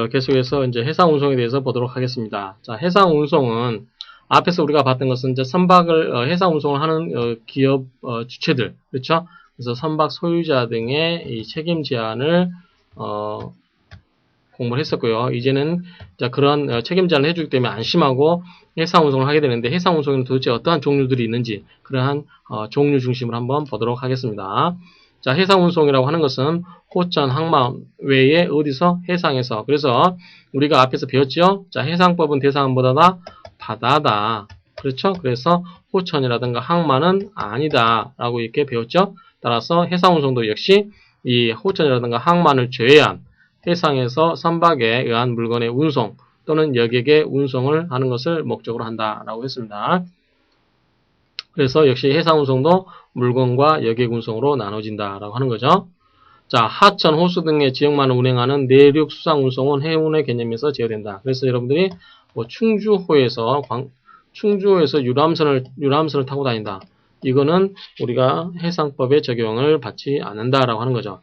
계속해서 이제 해상 운송에 대해서 보도록 하겠습니다. 자, 해상 운송은 앞에서 우리가 봤던 것은 이제 선박을 해상 운송을 하는 기업 주체들, 그렇죠? 그래서 선박 소유자 등의 이 책임 제한을 공부를 했었고요. 이제는 자, 그런 책임 제한을 해주기 때문에 안심하고 해상 운송을 하게 되는데, 해상 운송에는 도대체 어떠한 종류들이 있는지 그러한 종류 중심으로 한번 보도록 하겠습니다. 자, 해상 운송이라고 하는 것은 호천, 항만 외에 어디서 해상에서, 그래서 우리가 앞에서 배웠죠. 자, 해상법은 대상보다 바다다. 그렇죠? 그래서 호천이라든가 항만은 아니다 라고 이렇게 배웠죠. 따라서 해상 운송도 역시 이 호천이라든가 항만을 제외한 해상에서 선박에 의한 물건의 운송 또는 여객의 운송을 하는 것을 목적으로 한다라고 했습니다. 그래서 역시 해상 운송도 물건과 여객 운송으로 나눠진다라고 하는 거죠. 자, 하천, 호수 등의 지역만 운행하는 내륙 수상 운송은 해운의 개념에서 제어된다. 그래서 여러분들이 뭐 충주호에서 유람선을 타고 다닌다. 이거는 우리가 해상법의 적용을 받지 않는다라고 하는 거죠.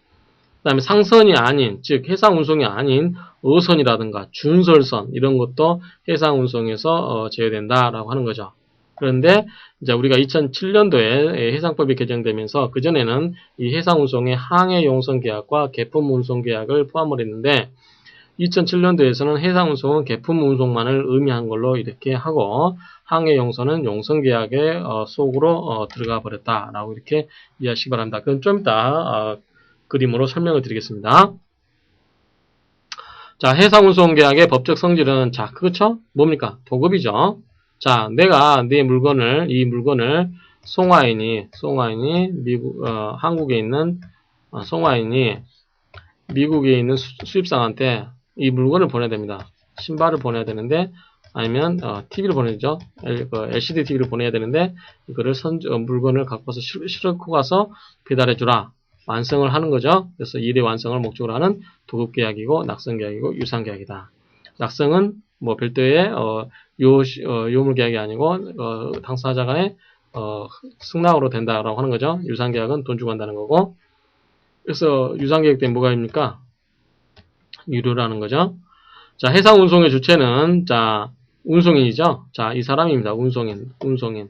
그 다음에 상선이 아닌, 즉 해상 운송이 아닌 어선이라든가 준설선 이런 것도 해상 운송에서 제외된다라고 하는 거죠. 그런데 이제 우리가 2007년도에 해상법이 개정되면서 그전에는 이 해상 운송의 항해 용선 계약과 개품 운송 계약을 포함을 했는데 2007년도에서는 해상 운송은 개품 운송만을 의미한 걸로 이렇게 하고 항해 용선은 용선 계약의 속으로 들어가 버렸다라고 이렇게 이해하시기 바랍니다. 그건 좀 이따 그림으로 설명을 드리겠습니다. 자, 해상 운송 계약의 법적 성질은 자, 그렇죠? 뭡니까? 도급이죠. 자, 내가 이 물건을 송화인이 한국에 있는 송화인이 미국에 있는 수입상한테 이 물건을 보내야 됩니다. 신발을 보내야 되는데, 아니면 TV를 보내죠. LCD TV를 보내야 되는데 이거를 물건을 갖고 와서 싣고 가서 배달해 주라. 완성을 하는 거죠. 그래서 일의 완성을 목적으로 하는 도급계약이고 낙성계약이고 유상계약이다. 낙성은 뭐 별도의 요물계약이 아니고 당사자 간의 승낙으로 된다라고 하는 거죠. 유상계약은 돈 주고 한다는 거고. 그래서 유상계약 때문에 뭐가 입니까? 유료라는 거죠. 자, 해상 운송의 주체는 자, 운송인이죠. 자, 이 사람입니다. 운송인.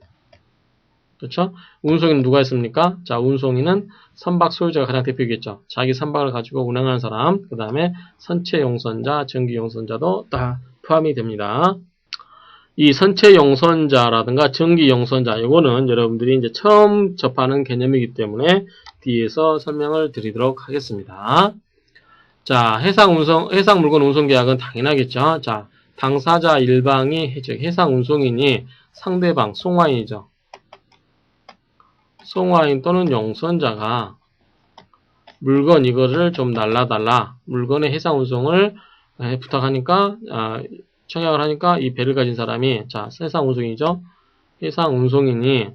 그렇죠? 운송인은 누가 있습니까? 자, 운송인은 선박 소유자가 가장 대표이겠죠. 자기 선박을 가지고 운행하는 사람, 그 다음에 선체 용선자, 전기 용선자도 다 포함이 됩니다. 이 선체 용선자라든가 전기 용선자, 이거는 여러분들이 이제 처음 접하는 개념이기 때문에 뒤에서 설명을 드리도록 하겠습니다. 자, 해상 물건 운송 계약은 당연하겠죠. 자, 당사자 일방이, 즉 해상 운송인이 상대방, 송화인이죠. 송화인 또는 용선자가 물건 이거를 좀 날라달라. 물건의 해상 운송을 부탁하니까, 청약을 하니까 이 배를 가진 사람이, 자, 해상 운송이죠. 해상 운송인이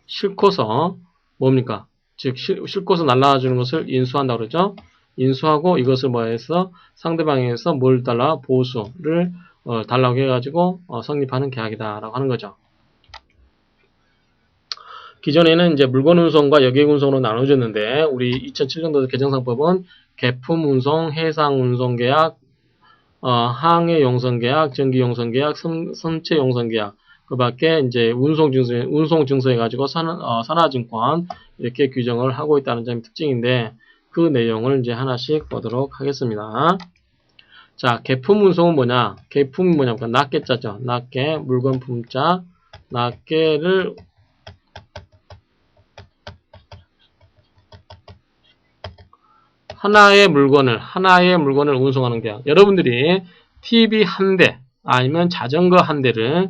싣고서 뭡니까? 즉, 싣고서 날라주는 것을 인수한다고 그러죠. 인수하고 이것을 뭐해서 상대방에서 뭘 달라? 보수를 달라고 해가지고 성립하는 계약이다라고 하는 거죠. 기존에는 이제 물건 운송과 여객 운송으로 나눠졌는데 우리 2007년도 개정상법은 개품 운송, 해상 운송 계약, 항해 용선 계약, 전기 용선 계약, 선체 용선 계약, 그 밖에 이제 운송 증서 해가지고 산하증권 이렇게 규정을 하고 있다는 점이 특징인데 그 내용을 이제 하나씩 보도록 하겠습니다. 자, 개품 운송은 뭐냐? 개품이 뭐냐면 낱개자죠. 낱개, 물건 품자, 낱개를 하나의 물건을 운송하는 계약. 여러분들이 TV 한 대, 아니면 자전거 한 대를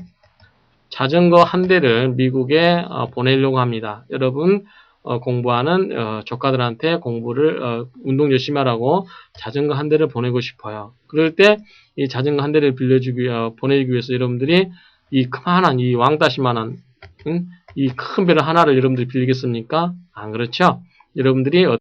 미국에 보내려고 합니다. 여러분, 공부하는 조카들한테 공부를 운동 열심히 하라고 자전거 한 대를 보내고 싶어요. 그럴 때 이 자전거 한 대를 보내기 위해서 여러분들이 이 그만한 이 왕따시만한 이 큰 배를 하나를 여러분들이 빌리겠습니까? 안 그렇죠? 여러분들이 어떻게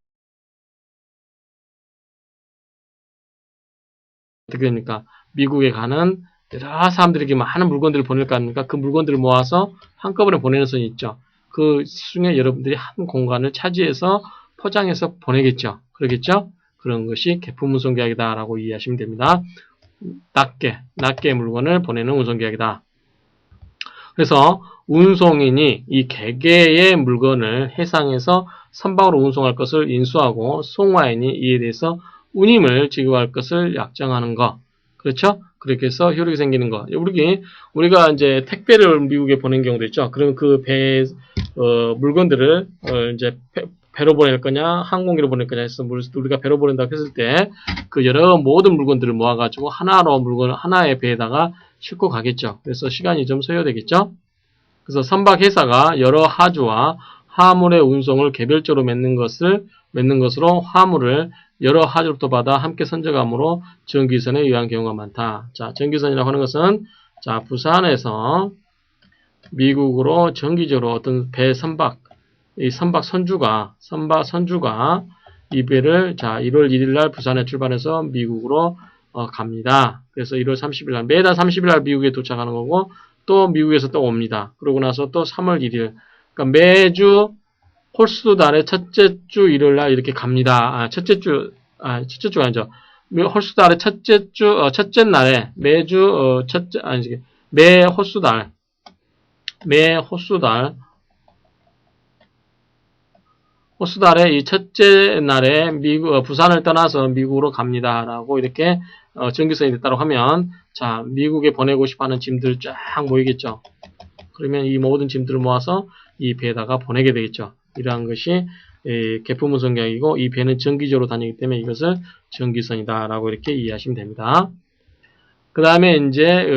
됩니까? 미국에 가는 여러 사람들에게 많은 물건들을 보낼 거 아닙니까? 그 물건들을 모아서 한꺼번에 보내는 선이 있죠. 그 중에 여러분들이 한 공간을 차지해서 포장해서 보내겠죠. 그러겠죠? 그런 것이 개품 운송계약이다라고 이해하시면 됩니다. 낮게 물건을 보내는 운송계약이다. 그래서 운송인이 이 개개의 물건을 해상에서 선박으로 운송할 것을 인수하고 송화인이 이에 대해서 운임을 지급할 것을 약정하는 것. 그렇죠? 그렇게 해서 효력이 생기는 거. 우리가 이제 택배를 미국에 보낸 경우도 있죠. 그러면 그 물건들을 이제 배로 보낼 거냐, 항공기로 보낼 거냐 해서 우리가 배로 보낸다고 했을 때 그 모든 물건들을 모아가지고 하나의 배에다가 싣고 가겠죠. 그래서 시간이 좀 소요되겠죠. 그래서 선박회사가 여러 하주와 화물의 운송을 개별적으로 맺는 것으로 화물을 여러 하주로부터 받아 함께 선적함으로 정기선에 의한 경우가 많다. 자, 정기선이라고 하는 것은 자, 부산에서 미국으로 정기적으로 어떤 이 선박 선주가 이 배를 자, 1월 1일 날 부산에 출발해서 미국으로 갑니다. 그래서 1월 30일 날 매달 30일 날 미국에 도착하는 거고 또 미국에서 또 옵니다. 그러고 나서 또 3월 1일 그러니까 매주 홀수달의 첫째 주 일요일 날 이렇게 갑니다. 첫째 주가 아니죠. 홀수달의 첫째 날에 매주 매 홀수달의 이 첫째 날에 부산을 떠나서 미국으로 갑니다라고 이렇게 정기선이 됐다고 하면 자, 미국에 보내고 싶어하는 짐들 쫙 모이겠죠. 그러면 이 모든 짐들을 모아서 이 배에다가 보내게 되겠죠. 이러한 것이 개품 운송계약이고 이 배는 정기적으로 다니기 때문에 이것을 정기선이다라고 이렇게 이해하시면 됩니다. 그 다음에 이제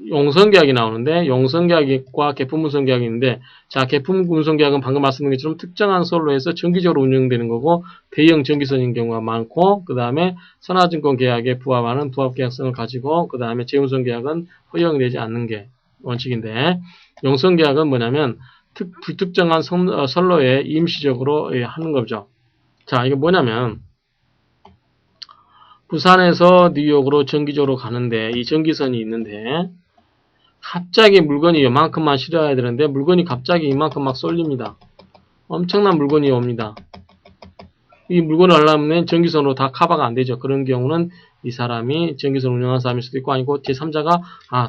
용선계약이 나오는데 용선계약과 개품 운송계약이 있는데 자, 개품 운송계약은 방금 말씀드린 것처럼 특정한 선로에서 정기적으로 운영되는 거고 대형 정기선인 경우가 많고 그 다음에 선화증권 계약에 부합하는 부합계약성을 가지고 그 다음에 재운송계약은 허용되지 않는 게 원칙인데 용선계약은 뭐냐면 불특정한 선로에 임시적으로 하는 거죠. 자, 이게 뭐냐면 부산에서 뉴욕으로 정기적으로 가는데 이 정기선이 있는데 갑자기 물건이 이만큼만 실어야 되는데 물건이 갑자기 이만큼 막 쏠립니다. 엄청난 물건이 옵니다. 이 물건을 하려면 정기선으로 다 커버가 안 되죠. 그런 경우는 이 사람이 정기선 운영하는 사람일 수도 있고 아니고 제3자가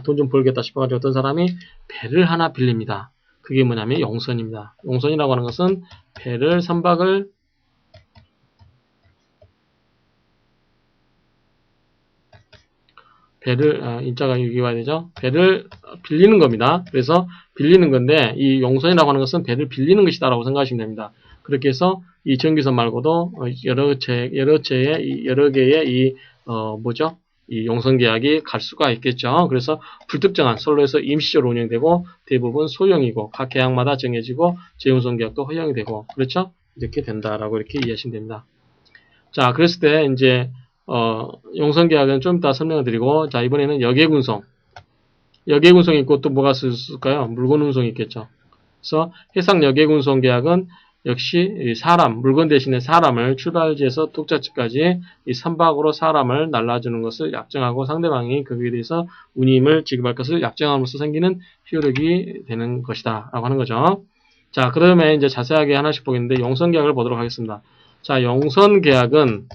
돈 좀 벌겠다 싶어가지고 어떤 사람이 배를 하나 빌립니다. 그게 뭐냐면 용선입니다. 용선이라고 하는 것은 선박을 인자가 여기 와야 되죠. 배를 빌리는 겁니다. 그래서 빌리는 건데 이 용선이라고 하는 것은 배를 빌리는 것이다라고 생각하시면 됩니다. 그렇게 해서 이 정기선 말고도 여러 개의 이 용선 계약이 갈 수가 있겠죠. 그래서 불특정한 선로에서 임시적으로 운영되고 대부분 소형이고 각 계약마다 정해지고 재운송 계약도 허용이 되고 그렇죠. 이렇게 된다라고 이렇게 이해하시면 됩니다. 자, 그랬을 때 이제 용선 계약은 좀 이따 설명을 드리고 자, 이번에는 여객운송이 있고 또 뭐가 있을까요? 물건 운송이 있겠죠. 그래서 해상 여객운송 계약은 역시 물건 대신에 사람을 출발지에서 독자지까지 이 선박으로 사람을 날라주는 것을 약정하고 상대방이 거기에 대해서 운임을 지급할 것을 약정함으로써 생기는 효력이 되는 것이다 라고 하는 거죠. 자, 그러면 이제 자세하게 하나씩 보겠는데 용선 계약을 보도록 하겠습니다. 자, 용선 계약은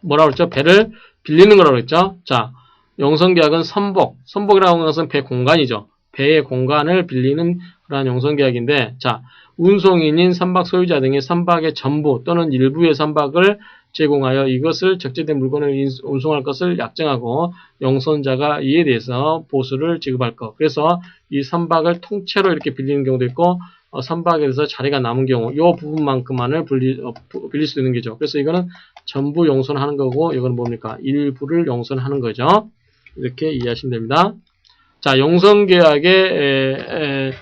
뭐라고 그랬죠? 배를 빌리는 거라고 그랬죠? 자, 용선 계약은 선복이라고 하는 것은 배 공간이죠. 배의 공간을 빌리는 그러한 용선 계약인데, 자, 운송인인 선박 소유자 등이 선박의 전부 또는 일부의 선박을 제공하여 이것을 적재된 물건을 운송할 것을 약정하고 용선자가 이에 대해서 보수를 지급할 것. 그래서 이 선박을 통째로 이렇게 빌리는 경우도 있고 선박에서 자리가 남은 경우 이 부분만큼만을 빌릴 수 있는 거죠. 그래서 이거는 전부 용선하는 거고 이건 뭡니까? 일부를 용선하는 거죠. 이렇게 이해하시면 됩니다. 자, 용선 계약의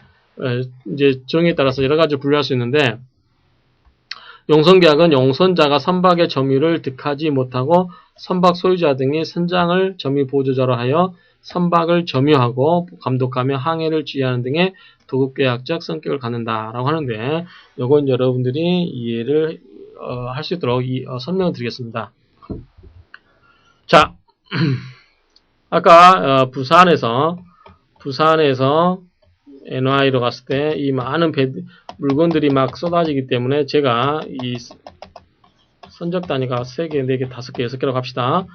이제 정의에 따라서 여러 가지 분류할 수 있는데 용선 계약은 용선자가 선박의 점유를 득하지 못하고 선박 소유자 등이 선장을 점유 보조자로 하여 선박을 점유하고 감독하며 항해를 지휘하는 등의 도급계약적 성격을 갖는다라고 하는데 이건 여러분들이 이해를 할 수 있도록 설명을 드리겠습니다. 자, 아까 부산에서 NY로 갔을 때 이 많은 물건들이 막 쏟아지기 때문에 제가 이 선적 단위가 3개, 4개, 5개, 6개라고 합시다.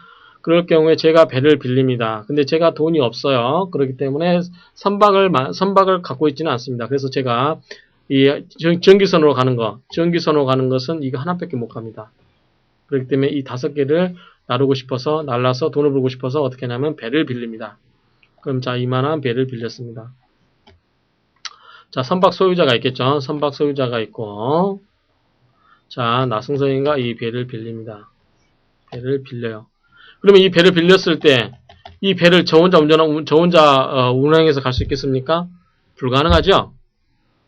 그럴 경우에 제가 배를 빌립니다. 근데 제가 돈이 없어요. 그렇기 때문에 선박을 갖고 있지는 않습니다. 그래서 제가 이 전기선으로 가는 것은 이거 하나밖에 못 갑니다. 그렇기 때문에 이 5개를 나르고 싶어서, 날라서 돈을 벌고 싶어서 어떻게 하냐면 배를 빌립니다. 그럼 자, 이만한 배를 빌렸습니다. 자, 선박 소유자가 있겠죠. 선박 소유자가 있고, 자, 나승선이가 이 배를 빌립니다. 배를 빌려요. 그러면 이 배를 빌렸을 때, 이 배를 저 혼자 운행해서 갈 수 있겠습니까? 불가능하죠?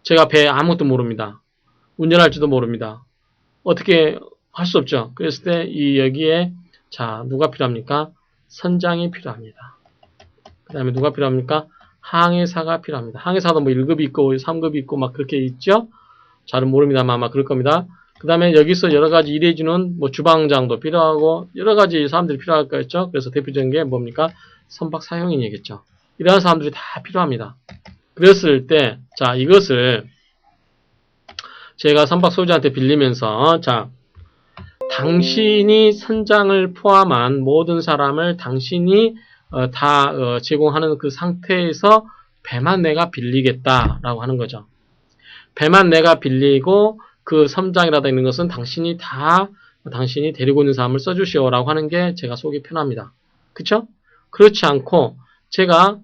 제가 배 아무것도 모릅니다. 운전할지도 모릅니다. 어떻게 할 수 없죠? 그랬을 때, 여기에, 자, 누가 필요합니까? 선장이 필요합니다. 그 다음에 누가 필요합니까? 항해사가 필요합니다. 항해사도 뭐 1급이 있고, 3급이 있고, 막 그렇게 있죠? 잘은 모릅니다만 아마 그럴 겁니다. 그 다음에 여기서 여러 가지 일해주는 뭐 주방장도 필요하고 여러 가지 사람들이 필요할 거였죠. 그래서 대표적인 게 뭡니까? 선박 사용인이겠죠. 이러한 사람들이 다 필요합니다. 그랬을 때, 자, 이것을 제가 선박 소유자한테 빌리면서, 자, 당신이 선장을 포함한 모든 사람을 당신이 다 제공하는 그 상태에서 배만 내가 빌리겠다라고 하는 거죠. 배만 내가 빌리고 그 선장이라도 있는 것은 당신이 데리고 있는 사람을 써주시오라고 하는 게 제가 속이 편합니다. 그쵸? 그렇지 않고 제가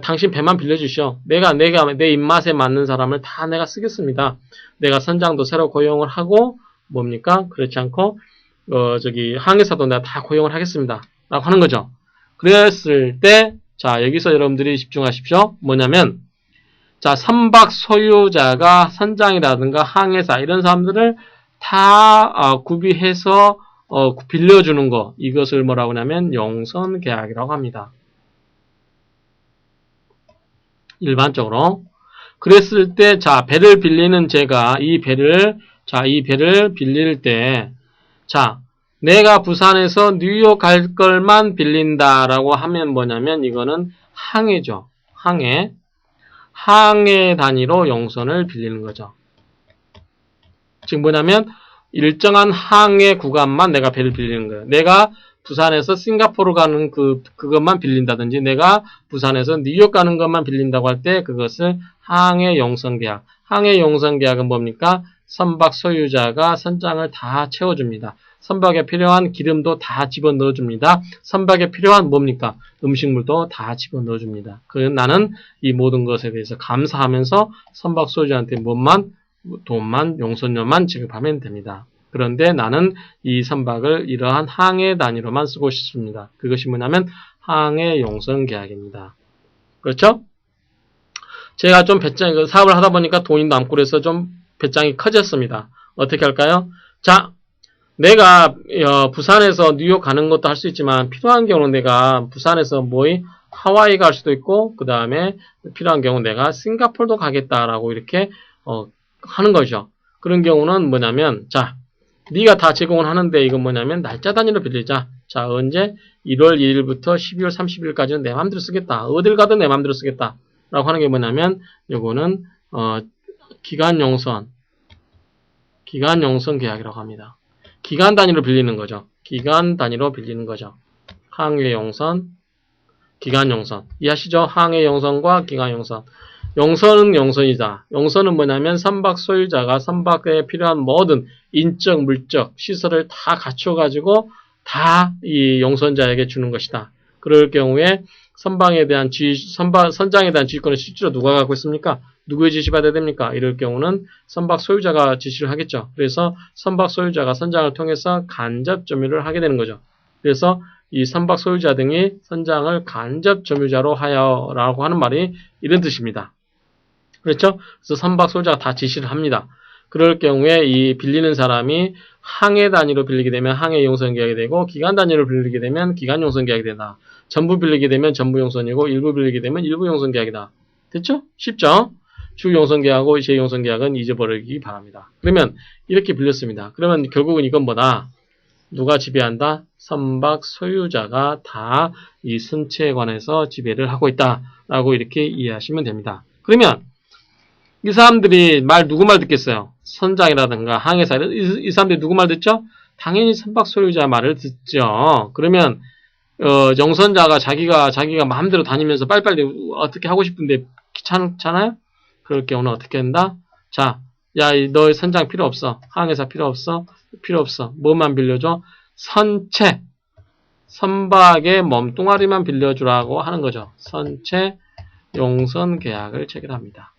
당신 배만 빌려주시오. 내가 내 입맛에 맞는 사람을 다 내가 쓰겠습니다. 내가 선장도 새로 고용을 하고 뭡니까? 그렇지 않고 항해사도 내가 다 고용을 하겠습니다. 라고 하는 거죠. 그랬을 때 자, 여기서 여러분들이 집중하십시오. 뭐냐면 자, 선박 소유자가 선장이라든가 항해사 이런 사람들을 다 구비해서 빌려주는 거, 이것을 뭐라고 하냐면 용선계약이라고 합니다. 일반적으로. 그랬을 때 자, 배를 빌리는 제가 이 배를 빌릴 때 자, 내가 부산에서 뉴욕 갈 걸만 빌린다라고 하면 뭐냐면 이거는 항해죠. 항해 단위로 용선을 빌리는 거죠. 지금 뭐냐면 일정한 항해 구간만 내가 배를 빌리는 거예요. 내가 부산에서 싱가포르 가는 그것만 빌린다든지 내가 부산에서 뉴욕 가는 것만 빌린다고 할 때 그것을 항해 용선 계약. 항해 용선 계약은 뭡니까? 선박 소유자가 선장을 다 채워줍니다. 선박에 필요한 기름도 다 집어넣어줍니다. 선박에 필요한 뭡니까? 음식물도 다 집어넣어줍니다. 나는 이 모든 것에 대해서 감사하면서 선박 소유자한테 돈만, 용선료만 지급하면 됩니다. 그런데 나는 이 선박을 이러한 항해 단위로만 쓰고 싶습니다. 그것이 뭐냐면 항해 용선 계약입니다. 그렇죠? 제가 좀 사업을 하다 보니까 돈이 남고 그래서 좀 배짱이 커졌습니다. 어떻게 할까요? 자, 내가 부산에서 뉴욕 가는 것도 할 수 있지만 필요한 경우는 내가 부산에서 하와이 갈 수도 있고 그 다음에 필요한 경우 내가 싱가포르도 가겠다라고 이렇게 하는 거죠. 그런 경우는 뭐냐면 자, 네가 다 제공을 하는데 이건 뭐냐면 날짜 단위로 빌리자. 자, 언제 1월 1일부터 12월 30일까지는 내 마음대로 쓰겠다. 어딜 가든 내 마음대로 쓰겠다. 라고 하는 게 뭐냐면 요거는 기간 용선 계약이라고 합니다. 기간 단위로 빌리는 거죠. 기간 단위로 빌리는 거죠. 항해 용선, 기간 용선. 이해하시죠? 항해 용선과 기간 용선. 용선은 용선이다. 용선은 뭐냐면 선박 소유자가 선박에 필요한 모든 인적, 물적, 시설을 다 갖춰가지고 다 이 용선자에게 주는 것이다. 그럴 경우에 선장에 대한 지휘권을 실제로 누가 갖고 있습니까? 누구의 지시 받아야 됩니까? 이럴 경우는 선박 소유자가 지시를 하겠죠. 그래서 선박 소유자가 선장을 통해서 간접 점유를 하게 되는 거죠. 그래서 이 선박 소유자 등이 선장을 간접 점유자로 하여라고 하는 말이 이런 뜻입니다. 그렇죠? 그래서 선박 소유자가 다 지시를 합니다. 그럴 경우에 이 빌리는 사람이 항해 단위로 빌리게 되면 항해 용선 계약이 되고 기간 단위로 빌리게 되면 기간 용선 계약이 된다. 전부 빌리게 되면 전부 용선이고 일부 빌리게 되면 일부 용선 계약이다. 됐죠? 쉽죠? 주 용선 계약하고 제 용선 계약은 잊어버리기 바랍니다. 그러면 이렇게 빌렸습니다. 그러면 결국은 이건 뭐다? 누가 지배한다? 선박 소유자가 다 이 선체에 관해서 지배를 하고 있다라고 이렇게 이해하시면 됩니다. 그러면 이 사람들이 누구 말 듣겠어요? 선장이라든가 항해사, 이 사람들이 누구 말 듣죠? 당연히 선박 소유자 말을 듣죠. 그러면, 영선자가 자기가 마음대로 다니면서 빨리빨리 어떻게 하고 싶은데 귀찮잖아요? 그럴 경우는 어떻게 한다? 자, 야, 너 선장 필요 없어. 항해사 필요 없어. 필요 없어. 뭐만 빌려줘? 선체. 선박의 몸뚱아리만 빌려주라고 하는 거죠. 선체 용선 계약을 체결합니다.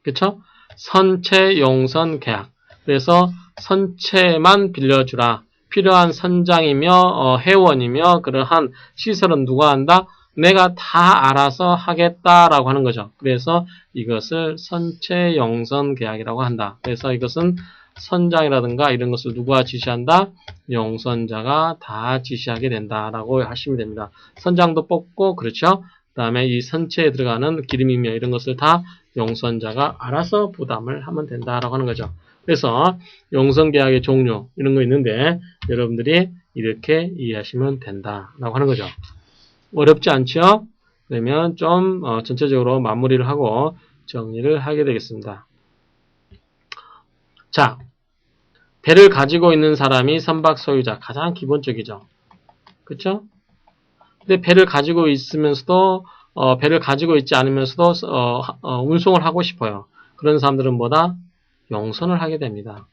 그쵸? 선체 용선 계약. 그래서 선체만 빌려주라. 필요한 선장이며 회원이며 그러한 시설은 누가 한다? 내가 다 알아서 하겠다라고 하는 거죠. 그래서 이것을 선체 용선 계약이라고 한다. 그래서 이것은 선장이라든가 이런 것을 누가 지시한다? 용선자가 다 지시하게 된다라고 하시면 됩니다. 선장도 뽑고 그렇죠? 그 다음에 이 선체에 들어가는 기름이며 이런 것을 다 용선자가 알아서 부담을 하면 된다라고 하는 거죠. 그래서 용선계약의 종류 이런 거 있는데 여러분들이 이렇게 이해하시면 된다라고 하는 거죠. 어렵지 않죠? 그러면 좀 전체적으로 마무리를 하고 정리를 하게 되겠습니다. 자, 배를 가지고 있는 사람이 선박 소유자 가장 기본적이죠. 그렇죠? 근데 배를 가지고 있으면서도 배를 가지고 있지 않으면서도 운송을 하고 싶어요. 그런 사람들은 뭐다? 용선을 하게 됩니다.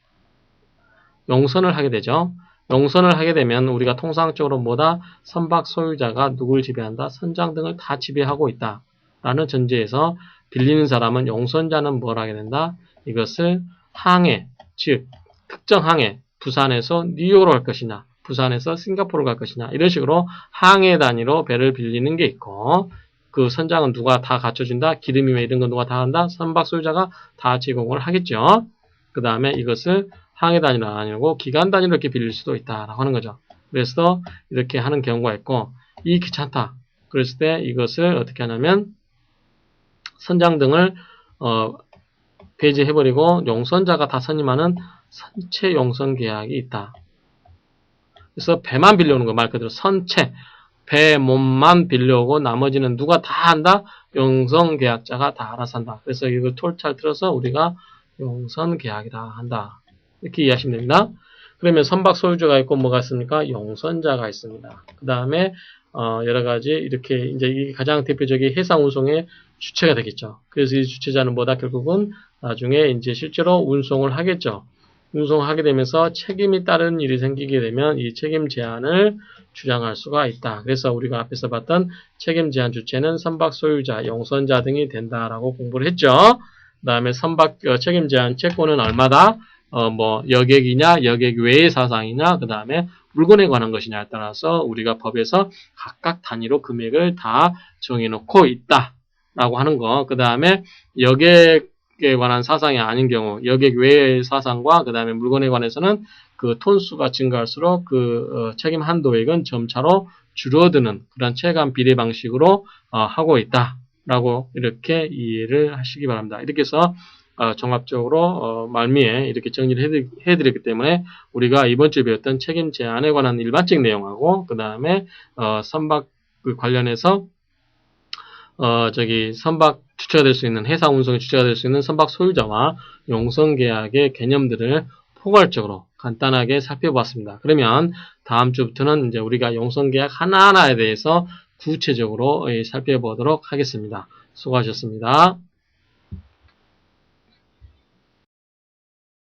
용선을 하게 되죠. 용선을 하게 되면 우리가 통상적으로 뭐다? 선박 소유자가 누굴 지배한다? 선장 등을 다 지배하고 있다. 라는 전제에서 빌리는 사람은 용선자는 뭘 하게 된다? 이것을 항해, 즉 특정 항해, 부산에서 뉴욕으로 갈 것이냐, 부산에서 싱가포르로 갈 것이냐 이런 식으로 항해 단위로 배를 빌리는 게 있고 그 선장은 누가 다 갖춰준다? 기름이며 이런 건 누가 다 한다? 선박 소유자가 다 제공을 하겠죠. 그 다음에 이것을 항해 단위로 아니고 기간 단위로 이렇게 빌릴 수도 있다라고 하는 거죠. 그래서 이렇게 하는 경우가 있고 이 귀찮다. 그랬을 때 이것을 어떻게 하냐면 선장 등을 폐지해버리고 용선자가 다 선임하는 선체 용선 계약이 있다. 그래서 배만 빌려오는 거 말 그대로 선체 배 몸만 빌려오고 나머지는 누가 다 한다? 용선 계약자가 다 알아서 한다. 그래서 이거 톨잘 들어서 우리가 용선 계약이다 한다. 이렇게 이해하시면 됩니다. 그러면 선박 소유자가 있고 뭐가 있습니까? 용선자가 있습니다. 그 다음에 여러 가지 이렇게 이제 이 가장 대표적인 해상 운송의 주체가 되겠죠. 그래서 이 주체자는 뭐다? 결국은 나중에 이제 실제로 운송을 하겠죠. 운송하게 되면서 책임이 따른 일이 생기게 되면 이 책임 제한을 주장할 수가 있다. 그래서 우리가 앞에서 봤던 책임 제한 주체는 선박 소유자, 용선자 등이 된다라고 공부를 했죠. 그 다음에 선박 책임 제한 채권은 얼마다? 뭐 여객이냐, 여객 외의 사상이냐, 그 다음에 물건에 관한 것이냐에 따라서 우리가 법에서 각각 단위로 금액을 다 정해놓고 있다라고 하는 거. 그 다음에 여객에 관한 사상이 아닌 경우, 여객 외의 사상과 그 다음에 물건에 관해서는 그 톤수가 증가할수록 그 책임 한도액은 점차로 줄어드는 그런 체감 비례 방식으로 하고 있다라고 이렇게 이해를 하시기 바랍니다. 이렇게 해서 종합적으로 말미에 이렇게 정리를 해드렸기 때문에 우리가 이번 주에 배웠던 책임 제한에 관한 일반적 내용하고 그 다음에 선박 관련해서 선박 주체가 될 수 있는 해상 운송의 주체가 될 수 있는 선박 소유자와 용선 계약의 개념들을 포괄적으로 간단하게 살펴봤습니다. 그러면 다음 주부터는 이제 우리가 용선 계약 하나하나에 대해서 구체적으로 살펴보도록 하겠습니다. 수고하셨습니다.